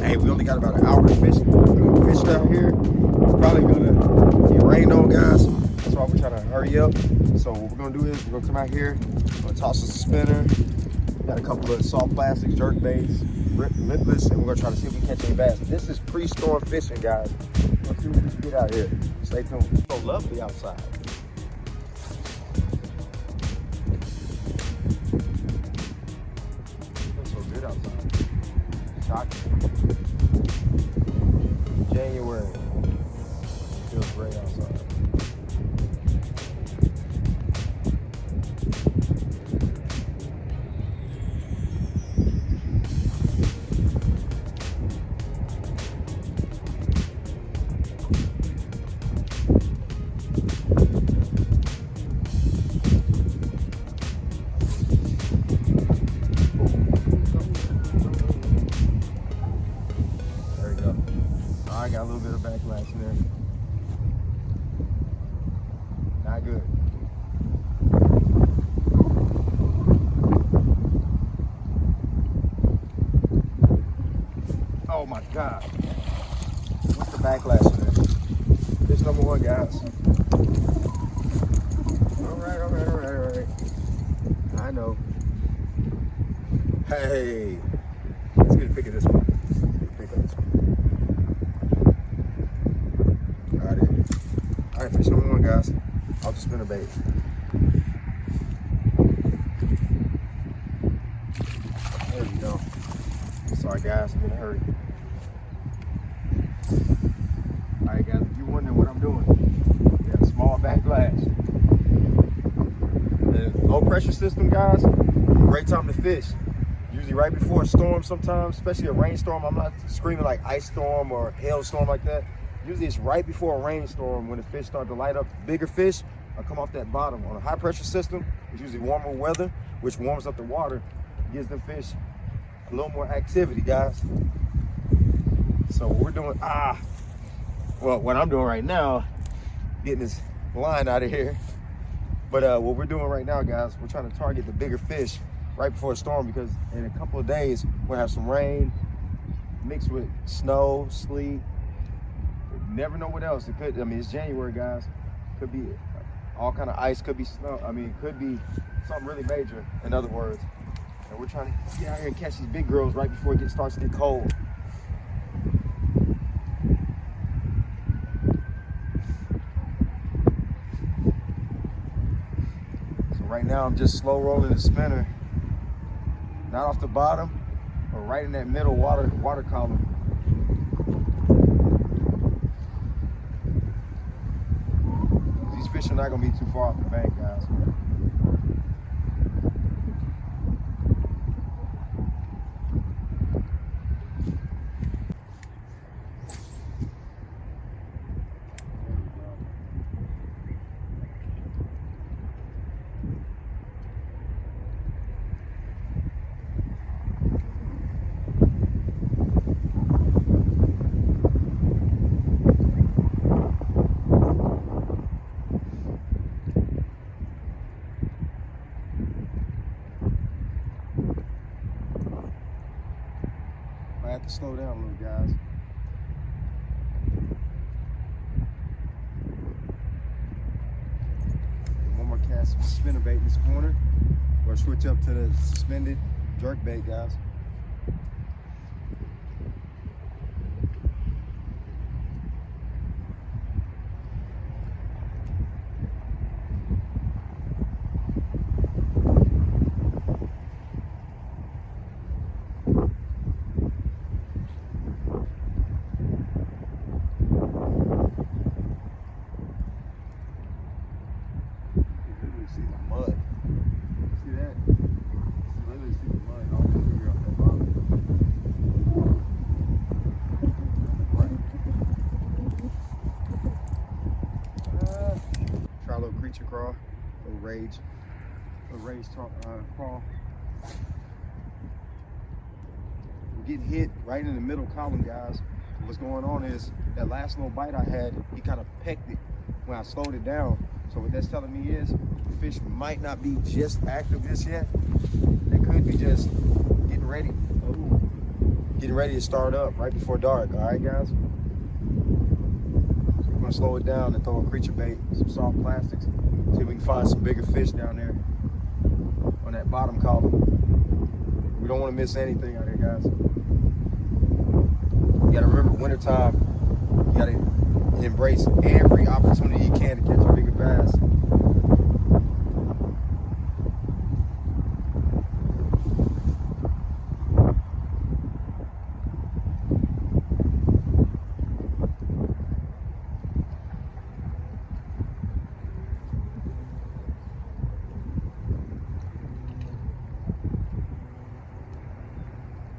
Hey, we only got about an hour to fish out here. It's probably gonna get rained on, guys. That's why we're trying to hurry up. So what we're gonna do is we're gonna come out here, we're gonna toss us a spinner. Got a couple of soft plastics, jerk baits, lipless, and we're gonna try to see if we catch any bass. This is pre-storm fishing, guys. Let's see what we can get out here. Stay tuned. It's so lovely outside. It's so good outside. Shocking. January. Feels great outside. I got a little bit of backlash in there. Not good. Oh my God. What's the backlash in there? Fish number one, guys. All right. I know. Hey. Let's get a pick of this one. All right, fish number one, guys. I'll just spin a bait. There we go. Sorry, guys, I'm in a hurry. All right, guys, if you're wondering what I'm doing, got a small backlash. The low pressure system, guys, great time to fish. Usually right before a storm sometimes, especially a rainstorm. I'm not screaming like ice storm or hailstorm like that. Usually it's right before a rainstorm when the fish start to light up. Bigger fish will come off that bottom. On a high pressure system, it's usually warmer weather, which warms up the water, gives the fish a little more activity, guys. So what we're doing, well, what I'm doing right now, getting this line out of here. But what we're doing right now, guys, we're trying to target the bigger fish right before a storm, because in a couple of days, we'll have some rain mixed with snow, sleet. Never know what else it could. I mean, it's January, guys. Could be all kind of ice, could be snow. I mean, it could be something really major, in other words. And we're trying to get out here and catch these big girls right before it starts to get cold. So right now, I'm just slow rolling the spinner. Not off the bottom, but right in that middle water column. These fish are not gonna be too far off the bank, guys. I have to slow down a little, guys. One more cast of spinner bait in this corner. Or switch up to the suspended jerk bait, guys. See the mud. See that? You literally see the mud all over off that bottom. Right. Try a little creature crawl, a little rage crawl. We're getting hit right in the middle column, guys. What's going on is that last little bite I had, he kind of pecked it when I slowed it down. So what that's telling me is the fish might not be just active just yet. They could be just getting ready ready to start up right before dark. All right, guys? So we're gonna slow it down and throw a creature bait, some soft plastics. See if we can find some bigger fish down there on that bottom column. We don't want to miss anything out here, guys. You gotta remember, wintertime, you gotta embrace every opportunity you can to catch a bigger bass.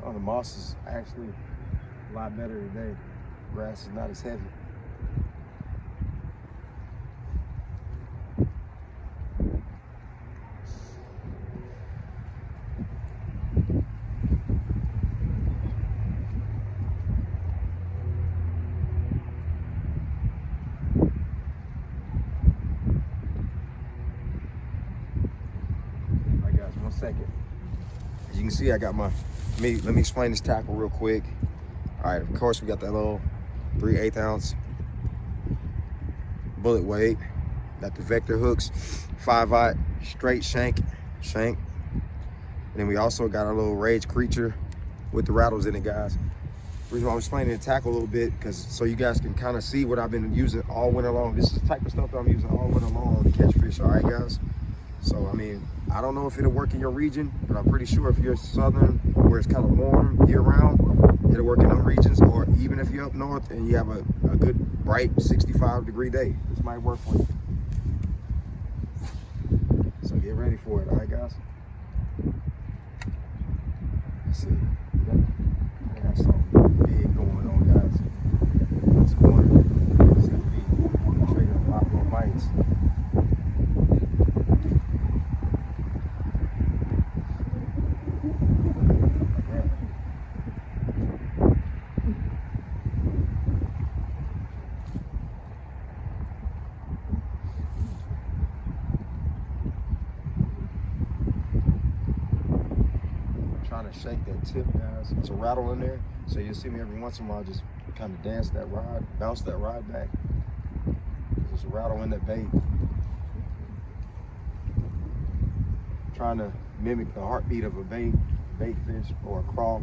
Oh, the moss is actually a lot better today. Grass is not as heavy. All right, guys, 1 second. As you can see, I got my, let me explain this tackle real quick. All right, of course, we got that little 3/8 ounce bullet weight. Got the vector hooks, 5/0 straight shank. And then we also got our little rage creature with the rattles in it, guys. The reason why I'm explaining the tackle a little bit, because so you guys can kind of see what I've been using all winter long. This is the type of stuff that I'm using all winter long to catch fish, all right, guys? So, I mean, I don't know if it'll work in your region, but I'm pretty sure if you're southern, where it's kind of warm year-round, it'll work in them regions. Or even if you're up north and you have a good, bright 65-degree day, this might work for you. So get ready for it, all right, guys? Let's see. I got something big going on, guys. This morning, it's going to be triggering a lot more bites. Trying to shake that tip, guys. There's a rattle in there, so you'll see me every once in a while just kind of dance that rod, bounce that rod back. There's a rattle in that bait. Trying to mimic the heartbeat of a bait fish or a crawl.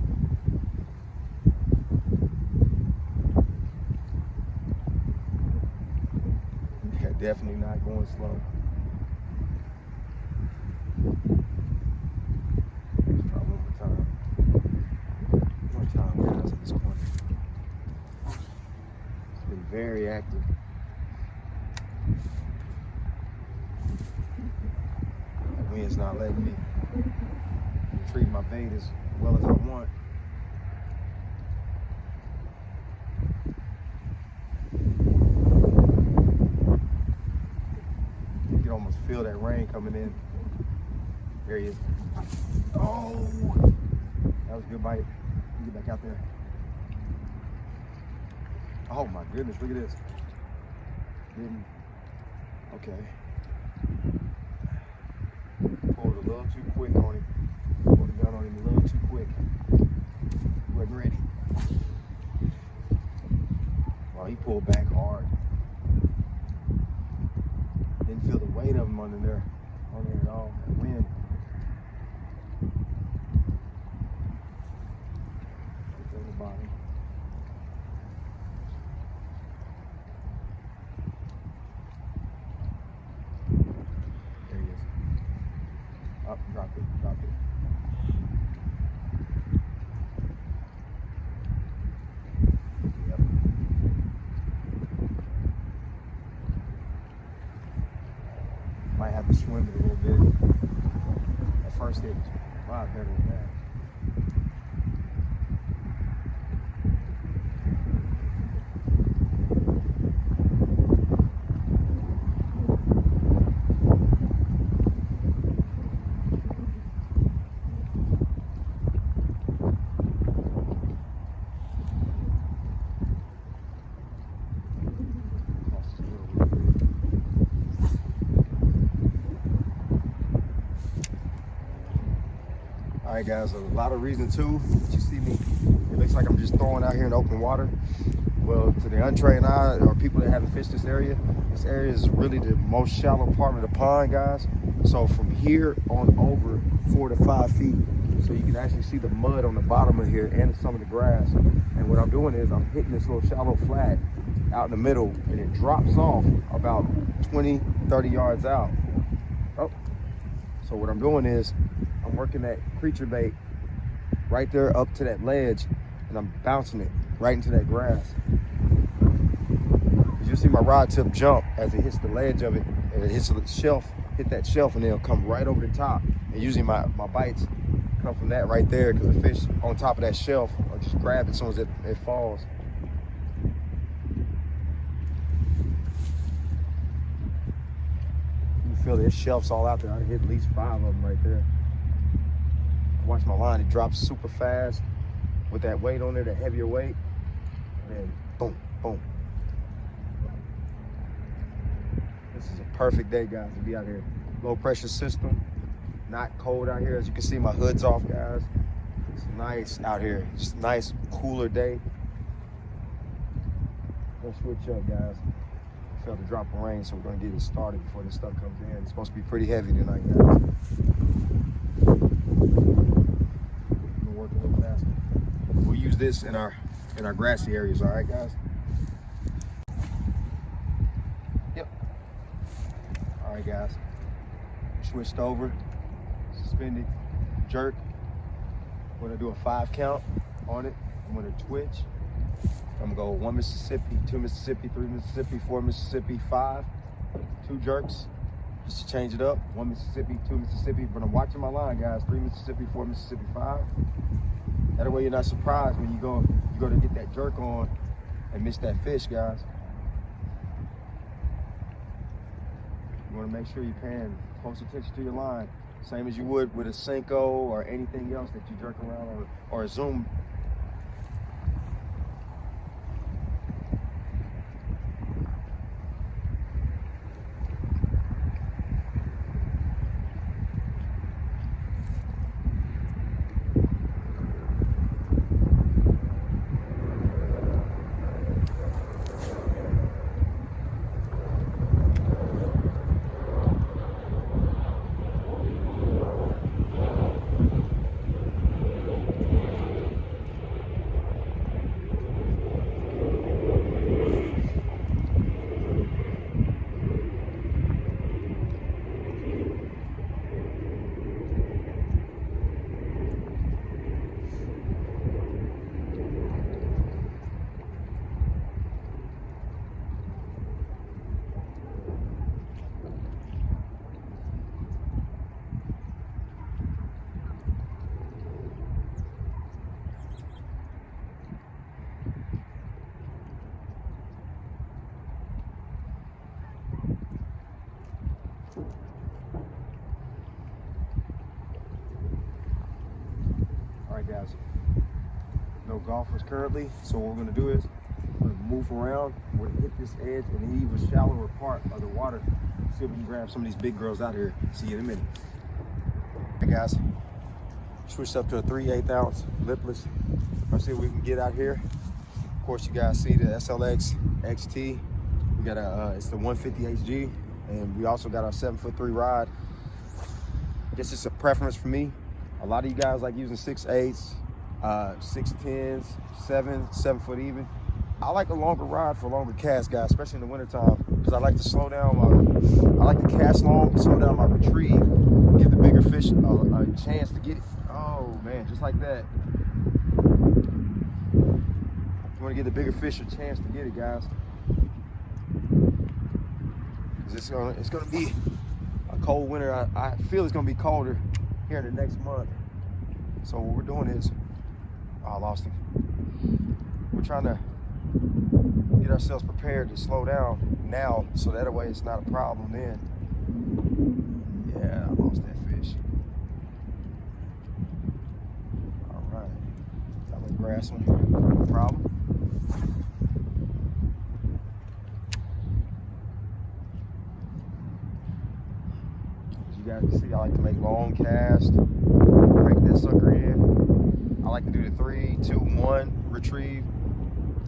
Yeah, definitely not going slow. Very active. The wind's not letting me retrieve my bait as well as I want. You can almost feel that rain coming in. There he is. Oh, that was a good bite. Get back out there. Oh my goodness, look at this. Okay. Pulled a little too quick on him. Pulled the gun on him a little too quick. Wasn't ready. Wow, he pulled back hard. Didn't feel the weight of him on there at all. That wind. Right there at the bottom. Up, drop it. Yep. Might have to swim it a little bit. At first it was a lot better than that. All All right, guys, a lot of reason too. You see me, it looks like I'm just throwing out here in open water. Well, to the untrained eye or people that haven't fished this area is really the most shallow part of the pond, guys. So from here on over 4 to 5 feet, so you can actually see the mud on the bottom of here and some of the grass. And what I'm doing is I'm hitting this little shallow flat out in the middle, and it drops off about 20, 30 yards out. Oh, so what I'm doing is I'm working that creature bait right there up to that ledge, and I'm bouncing it right into that grass. You'll see my rod tip jump as it hits the ledge of it, and it hits the shelf, hit that shelf, and then it'll come right over the top. And usually my bites come from that right there, because the fish on top of that shelf will just grab it as soon as it falls. You feel this shelf's all out there. I hit at least 5 of them right there. Watch my line, it drops super fast with that weight on there, that heavier weight, and then boom, boom. This is a perfect day, guys, to be out here. Low pressure system, not cold out here. As you can see, my hood's off, guys. It's nice out here. Just a nice, cooler day. Let's switch up, guys. I felt a drop of rain, so we're gonna get it started before this stuff comes in. It's supposed to be pretty heavy tonight, guys. Work a little faster. We'll use this in our grassy areas, all right, guys? Yep. All right, guys. Switched over, suspended, jerk. I'm gonna do a 5 count on it. I'm gonna twitch. I'm gonna go 1 Mississippi, 2 Mississippi, 3 Mississippi, 4 Mississippi, 5. 2 jerks. Just to change it up. 1 Mississippi, 2 Mississippi. But I'm watching my line, guys. 3 Mississippi, 4 Mississippi, 5. That way you're not surprised when you go to get that jerk on and miss that fish, guys. You want to make sure you're paying close attention to your line, same as you would with a Senko or anything else that you jerk around on, or a Zoom. Guys, no golfers currently, so what we're going to do is we're going to move around, we're going to hit this edge and leave a shallower part of the water. See if we can grab some of these big girls out here. See you in a minute. Hey guys, switched up to a 3/8 ounce lipless. Let's see what we can get out here. Of course, you guys see the SLX XT. We got it's the 150 HG, and we also got our 7'3" rod. This is a preference for me. A lot of you guys like using 6/8s, 6'10s, 7 foot even. I like a longer rod for longer casts, guys, especially in the wintertime, because I like to slow down I like to cast long, slow down my retrieve, give the bigger fish a chance to get it. Oh man, just like that. You want to give the bigger fish a chance to get it, guys. Because it's gonna be a cold winter. I feel it's gonna be colder here in the next month. So what we're doing is, oh, I lost him. We're trying to get ourselves prepared to slow down now, so that way it's not a problem then. Yeah, I lost that fish. All right, got a little grass one here, no problem. As you guys can see, I like to make long casts, break that sucker in. I like to do the 3, 2, 1 retrieve.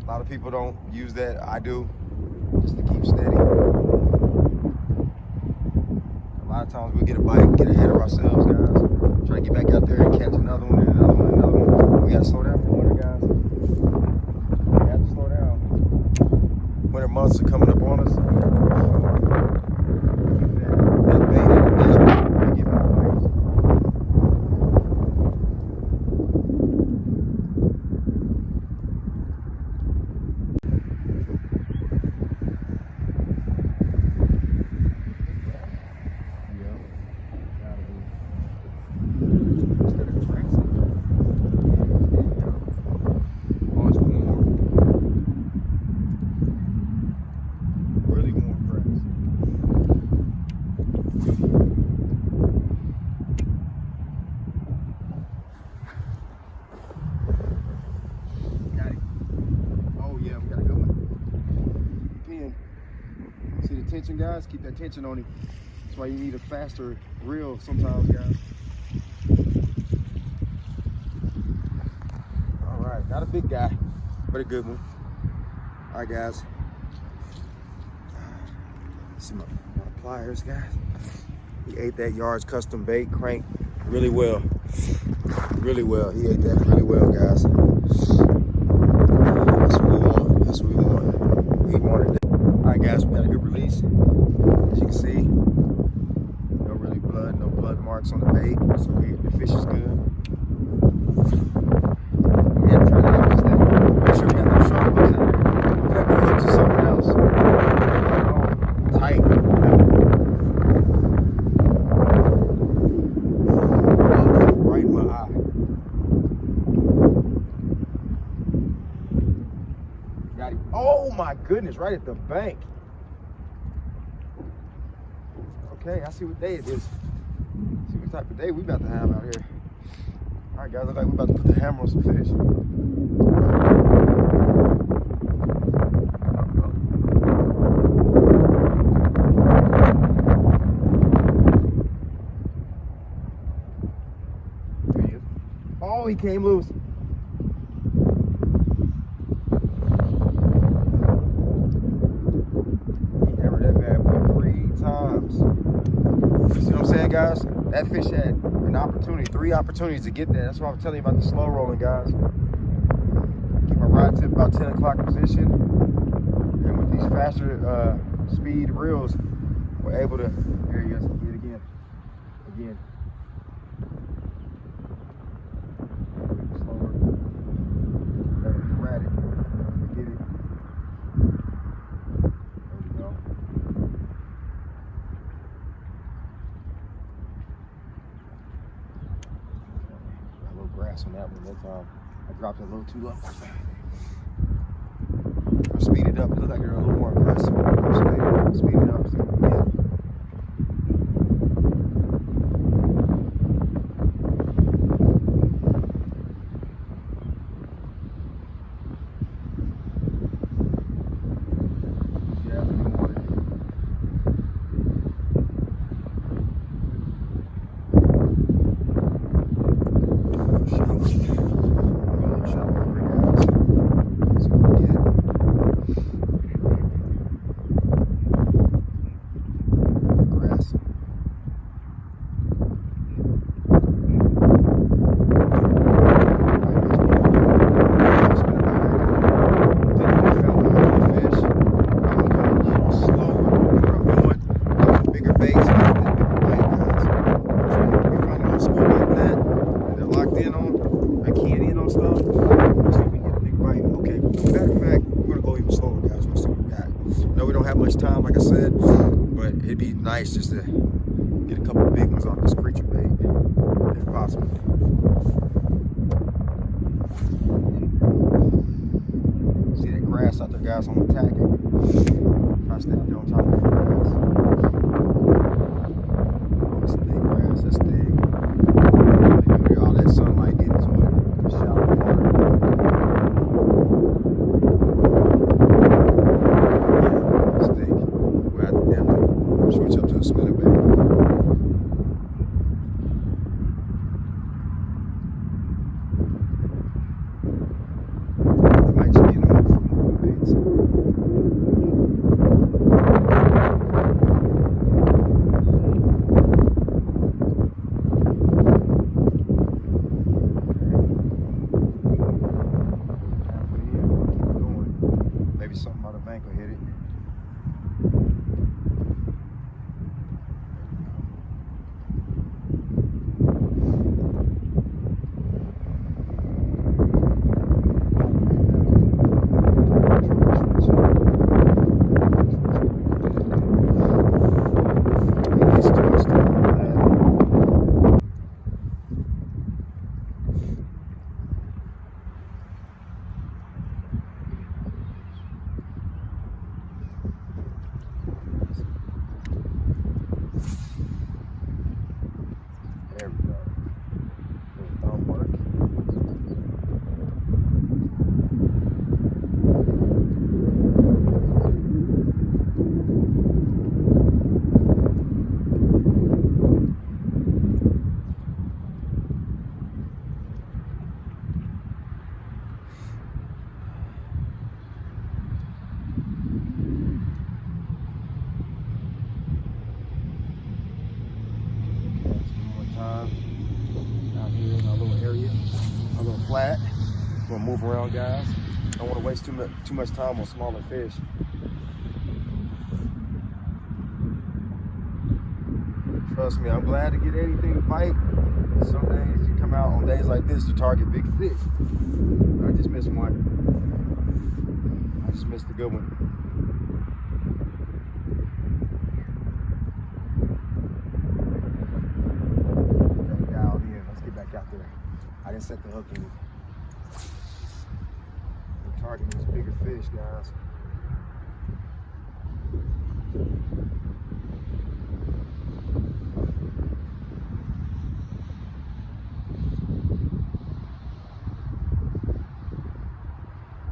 A lot of people don't use that. I do, just to keep steady. A lot of times we get a bite, get ahead of ourselves, guys. Try to get back out there and catch another one and another one and another one. We gotta slow down for winter, guys. We have to slow down. Winter months are coming up on us. That bait in the depth, get more bites. See the tension, guys? Keep that tension on him. That's why you need a faster reel sometimes, guys. All right, not a big guy, but a good one. All right, guys. See my pliers, guys. He ate that Yards custom bait crank really well. Really well. He ate that really well, guys. That's what we want. That's what we want. He wanted that. All right, guys, we got a good release. As you can see, no blood marks on the bait, so the fish is good. We have to try to make sure we got them sharp hooks in there. We got the hooks or something else. Tight. Right in my eye. Got him. Oh my goodness, right at the bank. Okay, I see what day it is. See what type of day we about to have out here. All right, guys, look like we're about to put the hammer on some fish. There he is. Oh, he came loose. You see what I'm saying, guys? That fish had an opportunity, 3 opportunities to get that. That's what I'm telling you about the slow rolling, guys. Keep my rod tip about 10 o'clock position. And with these faster speed reels, we're able to, there he is, get it again. Again. Slower. Better be erratic. Get it. There we go. Grass on that one. That time I dropped it a little too low. I'll speed it up. It looks like they're a little more aggressive. Speed it up. See what we get. Time, like I said, but it'd be nice just to get a couple of big ones off this creature bait, if possible. See that grass out there, guys? I'm attacking. Try to stay out there on top of the grass. Oh, that's thick grass. That's thick. All that sunlight getting to it. Just shallow water. Switch up to a spinner bait. flat. Gonna move around, guys. Don't want to waste too much time on smaller fish. Trust me, I'm glad to get anything to bite. Some days you come out on days like this, you target big fish. I just missed one. I just missed a good one. Back dialed in. Let's get back out there. I didn't set the hook in. I'm targeting these bigger fish, guys.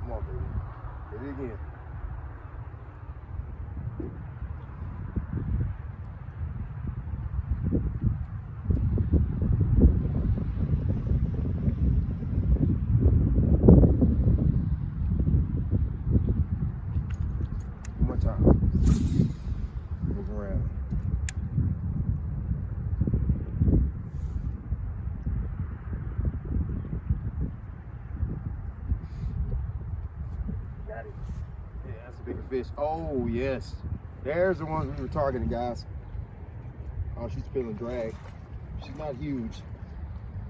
Come on, baby. Hit it again. One more time. Move around. Got it. Yeah, that's a bigger fish. Oh, yes. There's the ones we were targeting, guys. Oh, she's feeling drag. She's not huge.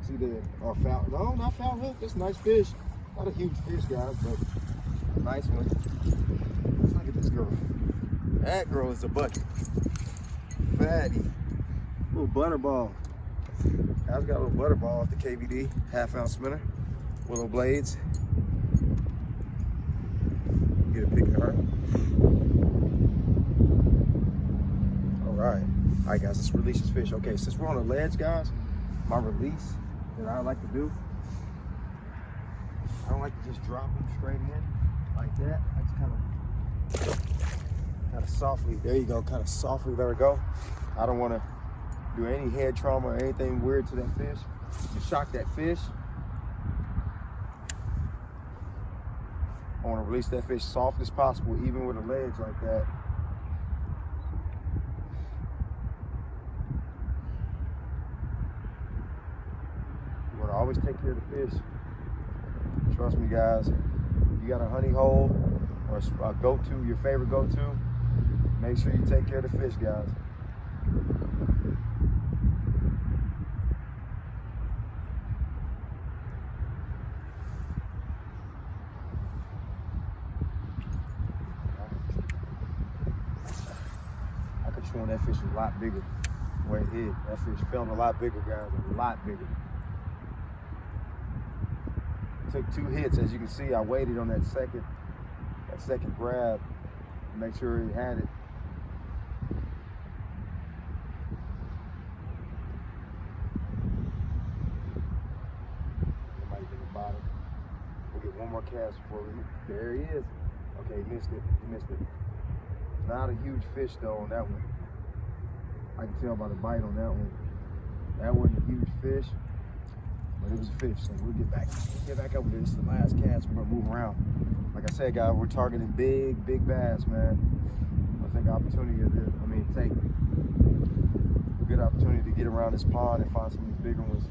See the foul? No, not foul hook. That's a nice fish. Not a huge fish, guys, but a nice one. Let's look at this girl. That girl is a bucket. Fatty. Little butterball. I've got a little butterball off the KVD, half-ounce spinner, willow blades. Get a pic of her. All right, guys, let's release this fish. Okay, since we're on the ledge, guys, my release that I like to do, I don't like to just drop them straight in like that. I just kind of softly, there you go, kind of softly let her go. I don't want to do any head trauma or anything weird to that fish. You shock that fish. I want to release that fish soft as possible, even with a ledge like that. You want to always take care of the fish. Trust me, guys. You got a honey hole or a go-to, your favorite go-to, make sure you take care of the fish, guys. I could have sworn that fish was a lot bigger where it hit. That fish felt a lot bigger, guys, a lot bigger. Took 2 hits, as you can see. I waited on that second grab to make sure he had it. It might be the bottom. We'll get one more cast before we. There he is. Okay, he missed it. He missed it. Not a huge fish though on that one. I can tell by the bite on that one. That wasn't a huge fish. But it was a fish, so we'll get back over there. This is the last cast. We're gonna move around. Like I said, guys, we're targeting big bass, man. I think take a good opportunity to get around this pond and find some of these bigger ones.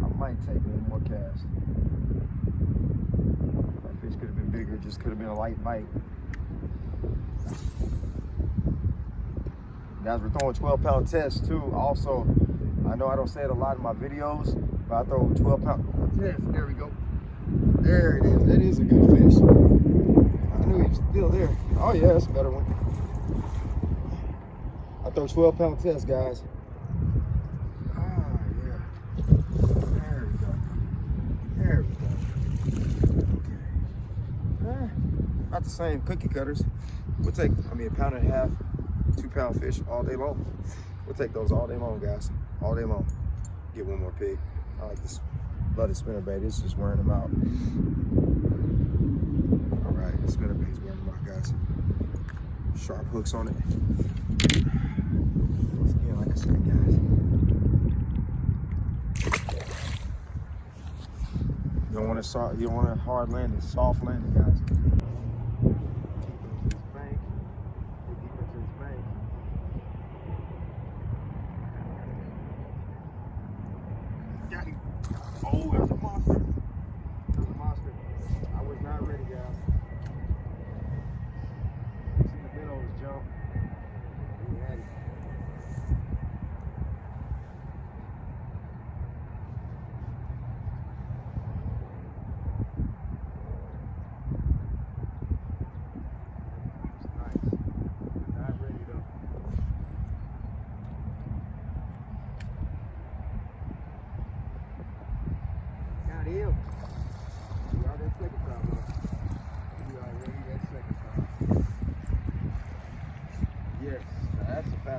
I might take one more cast. Could have been bigger, just could have been a light bite. Guys, we're throwing 12-pound tests too. Also, I know I don't say it a lot in my videos, but I throw 12-pound tests. There we go. There it is. That is a good fish. I knew he was still there. Oh yeah, that's a better one. I throw 12-pound tests, guys. Ah, yeah. There we go. There we go. Not the same cookie cutters. We'll take, a pound and a half, 2-pound fish all day long. We'll take those all day long, guys. All day long. Get one more pig. I like this blooded spinnerbait. It's just wearing them out. All right, the spinnerbait's wearing them out, guys. Sharp hooks on it. Once again, like I said, guys. You don't want a hard landing, soft landing, guys.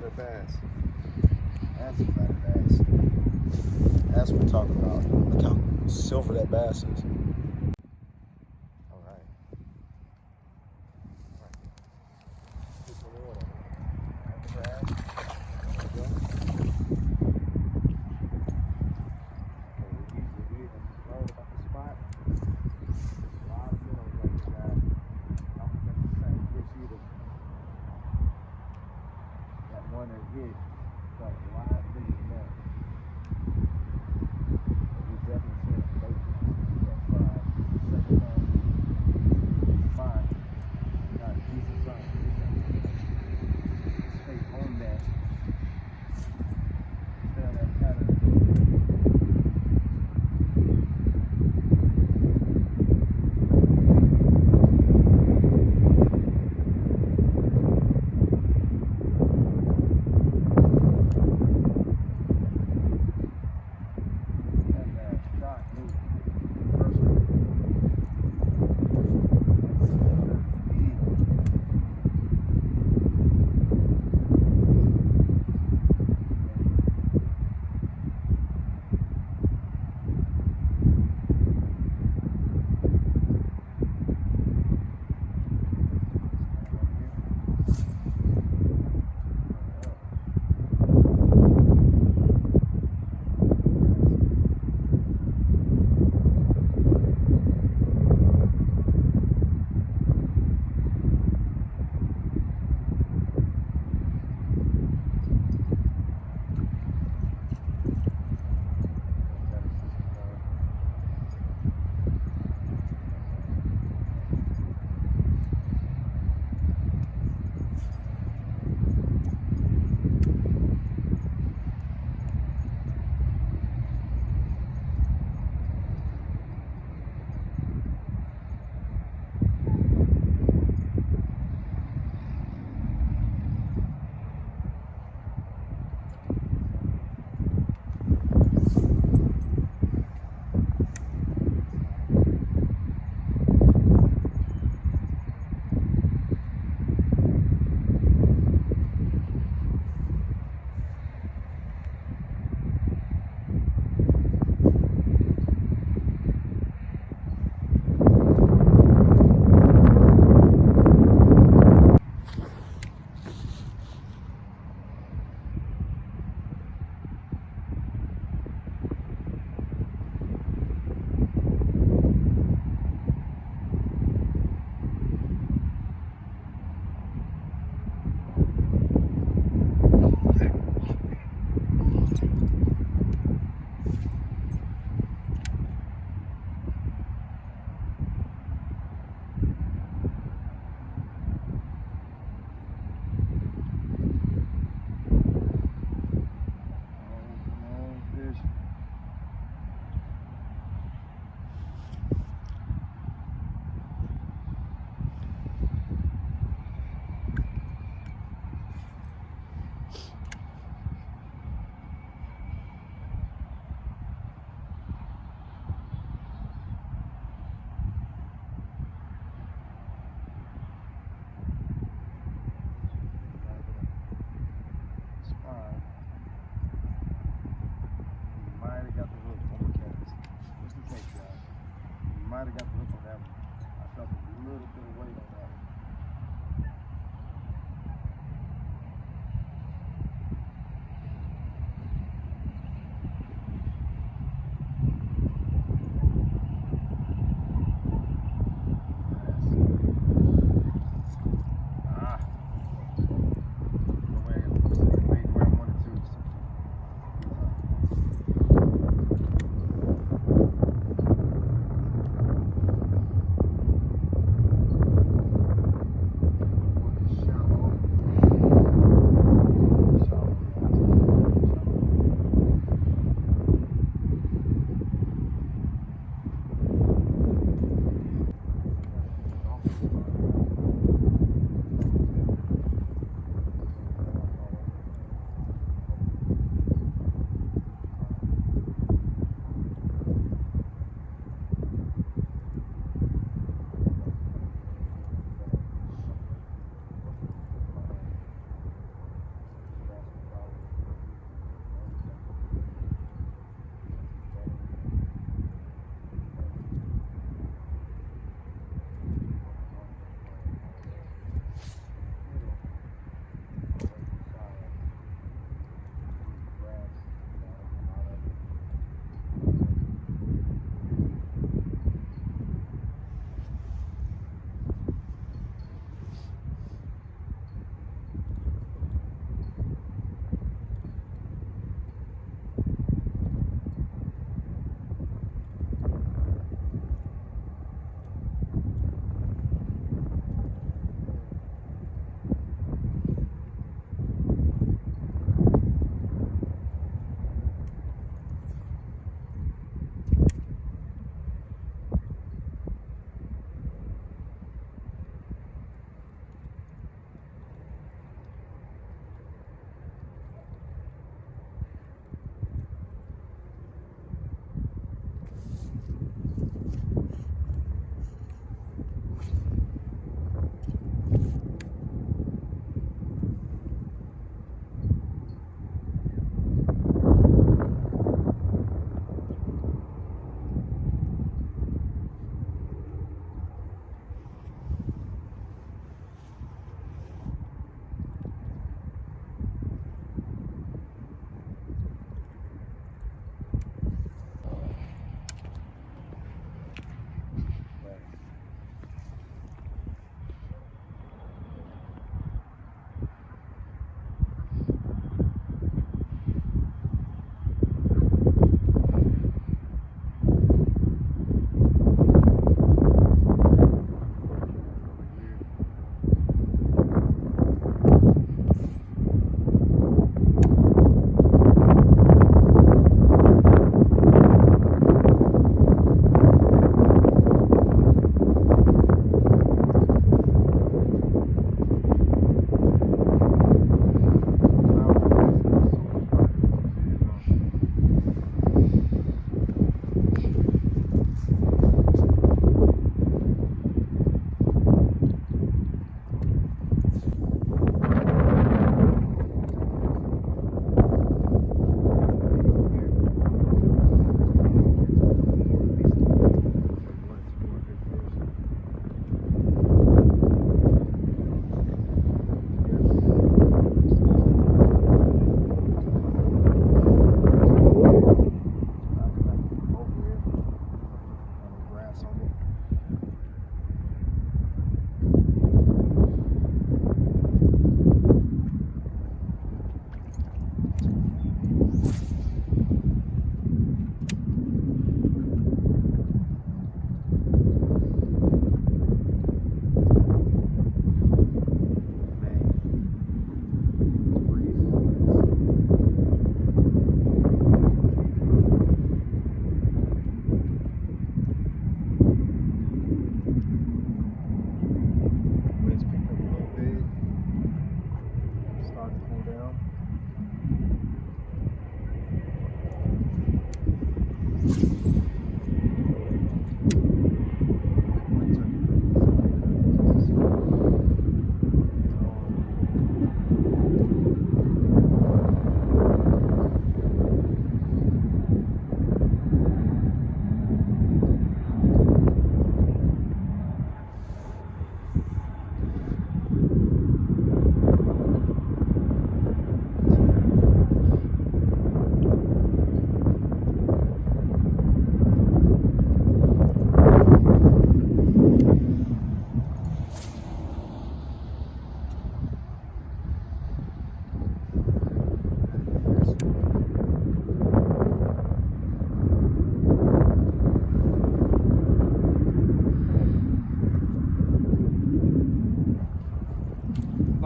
fatter bass. That's a fatter bass. That's what I'm talking about. Look how silver that bass is. All right. Put some oil on it. Crab. There we go. We learned about the spot. A lot of minnows right here, guys. I don't think that's the same fish either. That one that hit got a lot bigger than that. We definitely seen a bait fish.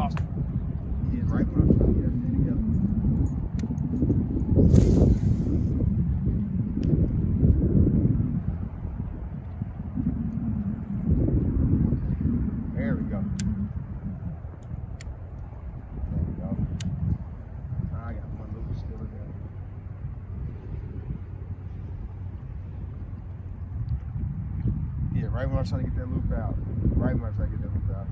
lost him. He hit right when I was trying to get everything together. There we go. There we go. I got one loop still in there. Yeah, right when I was trying to get that loop out. Right when I was trying to get that loop out.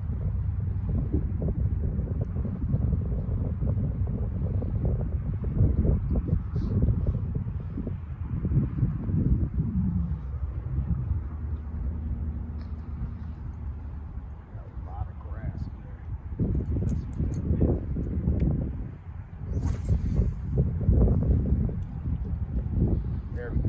Got a lot of grass in there. There we go.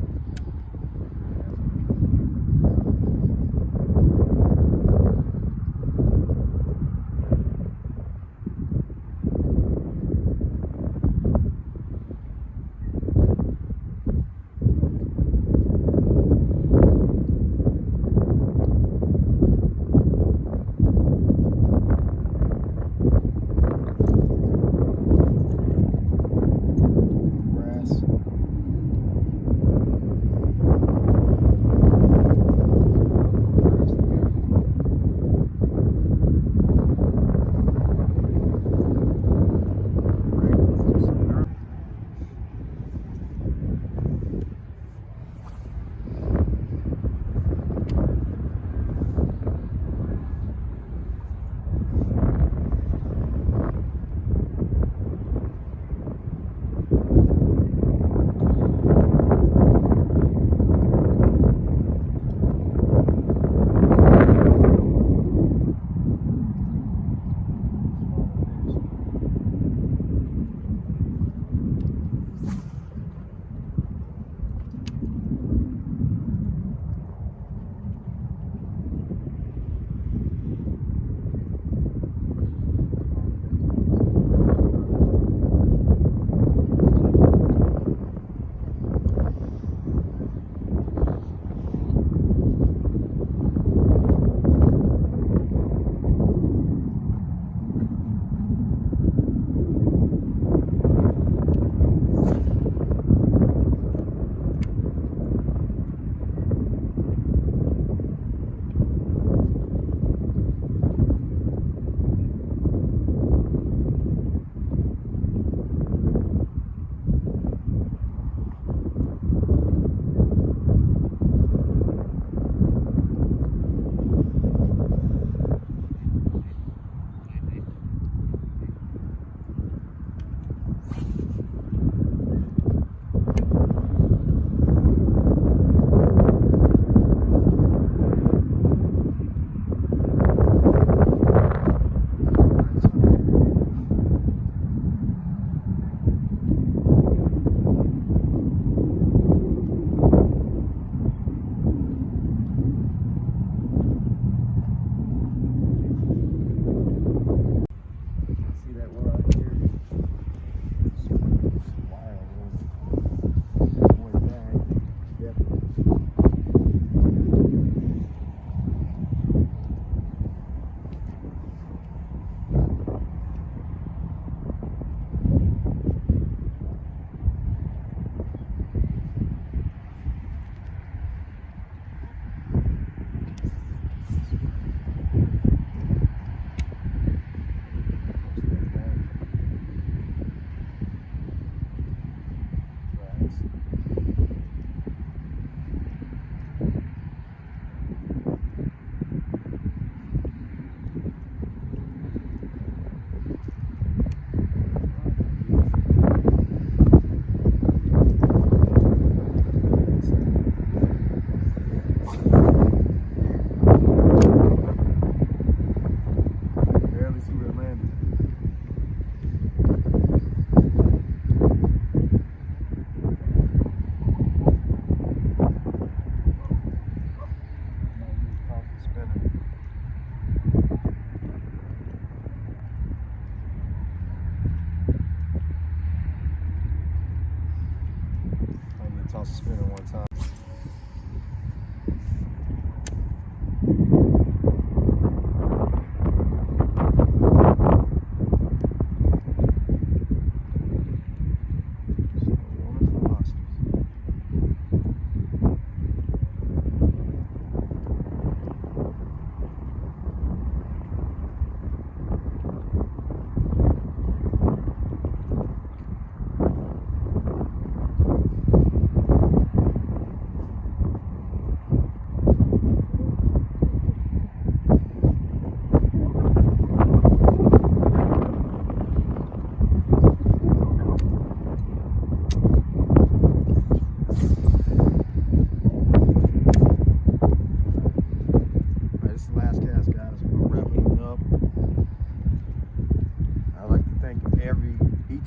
toss a spinner one time.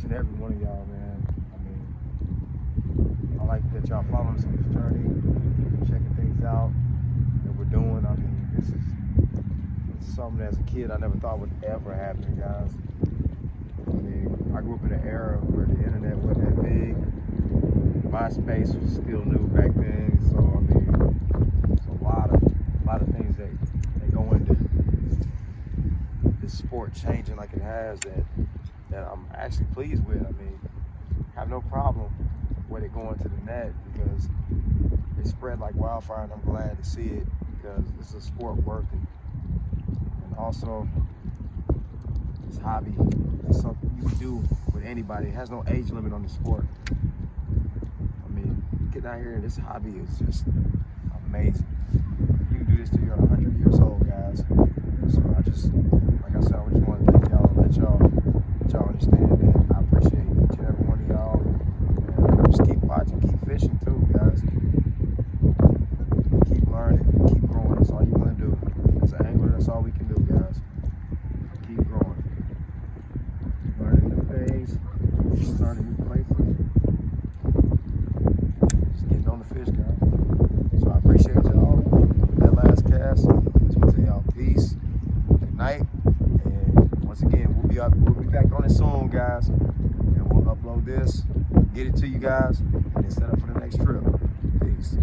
and every one of y'all, man. I like that y'all following us on this journey, checking things out that we're doing. This is something as a kid I never thought would ever happen, guys. I grew up in an era where the internet wasn't that big. MySpace was still new back then, so there's a lot of things that go into this sport changing like it has that I'm actually pleased with. I have no problem with it going to the net because it spread like wildfire, and I'm glad to see it because this is a sport worth it. And also, this hobby is something you can do with anybody. It has no age limit on the sport. Getting out here in this hobby is just amazing. You can do this till you're 100 years old, guys. So like I said, I just want to thank y'all and let y'all understand that I appreciate each and every one of y'all. And just keep watching, keep fishing too, guys. Keep learning, keep growing. That's all you want to do. As an angler, that's all we can do, guys. Keep growing. Learning new things, learning new places. On the fish, guys. So I appreciate y'all. That last cast. So I'll tell y'all peace, good night, and once again, we'll be back on it soon, guys. And we'll upload this, get it to you guys, and then set up for the next trip. Peace.